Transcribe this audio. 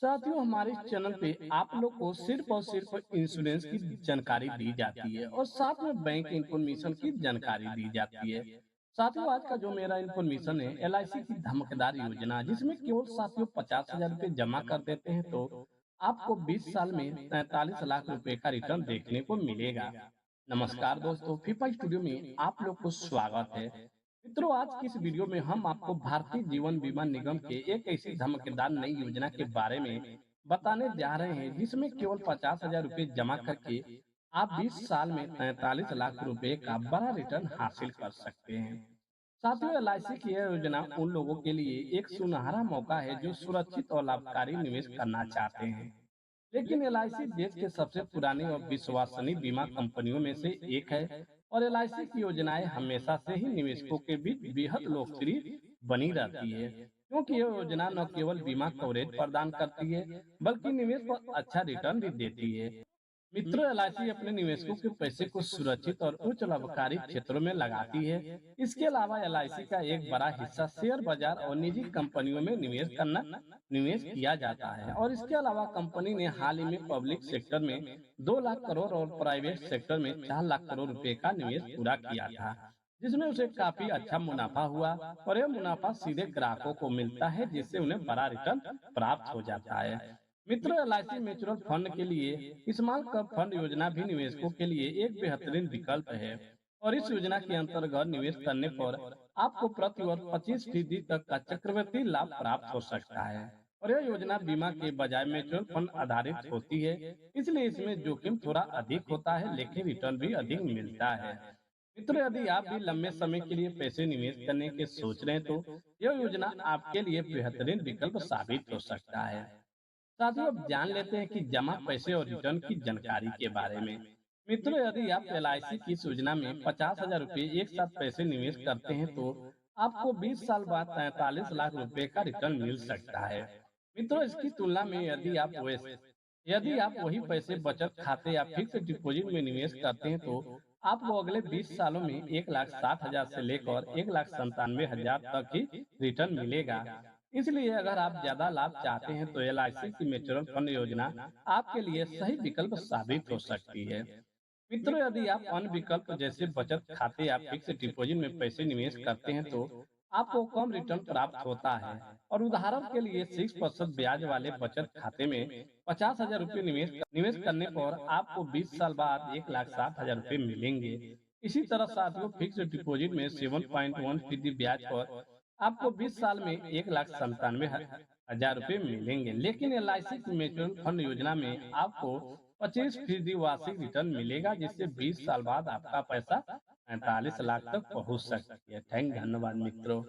साथियों, हमारे इस चैनल पे आप लोग को सिर्फ और सिर्फ इंश्योरेंस की जानकारी दी जाती है और साथ में बैंक इंफॉर्मेशन की जानकारी दी जाती है। साथियों, आज का जो मेरा इंफॉर्मेशन है एलआईसी की धमकेदार योजना, जिसमें केवल साथियों 50,000 रुपये जमा कर देते हैं तो आपको 20 साल में 43 लाख रुपए का रिटर्न देखने को मिलेगा। नमस्कार दोस्तों, फीफा स्टूडियो में आप लोग को स्वागत है। मित्रों, आज की इस वीडियो में हम आपको भारतीय जीवन बीमा निगम के एक ऐसी धमाकेदार नई योजना के बारे में बताने जा रहे हैं, जिसमें केवल 50,000 रुपये जमा करके आप 20 साल में 43 लाख रुपए का बड़ा रिटर्न हासिल कर सकते हैं। साथियों, एलआईसी की यह योजना उन लोगों के लिए एक सुनहरा मौका है जो सुरक्षित और लाभकारी निवेश करना चाहते हैं। लेकिन एलआईसी देश के सबसे पुरानी और विश्वसनीय बीमा कंपनियों में से एक है और एलआईसी की योजनाएं हमेशा से ही निवेशकों के बीच बेहद लोकप्रिय बनी रहती है, क्योंकि यह योजना न केवल बीमा कवरेज प्रदान करती है बल्कि निवेश पर अच्छा रिटर्न भी देती है। मित्रों, एलआईसी अपने निवेशकों के पैसे को सुरक्षित और उच्च लाभकारी क्षेत्रों में लगाती है। इसके अलावा एलआईसी का एक बड़ा हिस्सा शेयर बाजार और निजी कंपनियों में निवेश किया जाता है और इसके अलावा कंपनी ने हाल ही में पब्लिक सेक्टर में 2 लाख करोड़ और प्राइवेट सेक्टर में 4 लाख करोड़ रुपए का निवेश पूरा किया था, जिसमें उसे काफी अच्छा मुनाफा हुआ और यह मुनाफा सीधे ग्राहकों को मिलता है, जिससे उन्हें बड़ा रिटर्न प्राप्त हो जाता है। मित्रों, एलआईसी म्यूचुअल फंड के लिए स्मॉल कैप फंड योजना भी निवेशकों के लिए एक बेहतरीन विकल्प है और इस योजना के अंतर्गत निवेश करने पर आपको प्रति वर्ष 25% तक का चक्रवृद्धि लाभ प्राप्त हो सकता है और यह योजना बीमा के बजाय म्यूचुअल फंड आधारित होती है, इसलिए इसमें जोखिम थोड़ा अधिक होता है लेकिन रिटर्न भी अधिक मिलता है। मित्रों, यदि आप भी लंबे समय के लिए पैसे निवेश करने के सोच रहे हैं तो यह योजना आपके लिए बेहतरीन विकल्प साबित हो सकता है। साथियों, अब जान लेते हैं कि जमा पैसे और रिटर्न की जानकारी के बारे में। मित्रों, यदि आप एलआईसी की इस योजना में 50,000 रुपये एक साथ पैसे निवेश करते हैं तो आपको 20 साल बाद 43 लाख रुपए का रिटर्न मिल सकता है। मित्रों, इसकी तुलना में यदि आप वही पैसे बचत खाते या फिक्स डिपॉजिट में निवेश करते हैं तो आपको अगले 20 सालों में 1,60,000 से लेकर 1,97,000 तक ही रिटर्न मिलेगा। इसलिए अगर आप ज्यादा लाभ चाहते हैं तो एलआईसी की म्यूचुअल फंड योजना आपके लिए सही विकल्प साबित हो सकती है। मित्रों, यदि आप अन्य विकल्प जैसे बचत खाते या फिक्स डिपॉजिट में पैसे निवेश करते हैं तो आपको कम रिटर्न प्राप्त होता है और उदाहरण के लिए 6% ब्याज वाले बचत खाते में 50,000 रुपये निवेश करने पर आपको 20 साल बाद 1,60,000 रुपये मिलेंगे। इसी तरह साथियों, फिक्स डिपॉजिट में 7.1% ब्याज पर आपको 20 साल में 1,97,000 रुपये मिलेंगे, लेकिन एलआईसी की म्यूचुअल फंड योजना में आपको 25% वार्षिक रिटर्न मिलेगा, जिससे 20 साल बाद आपका पैसा 45 लाख तक पहुंच सकती है। धन्यवाद मित्रों।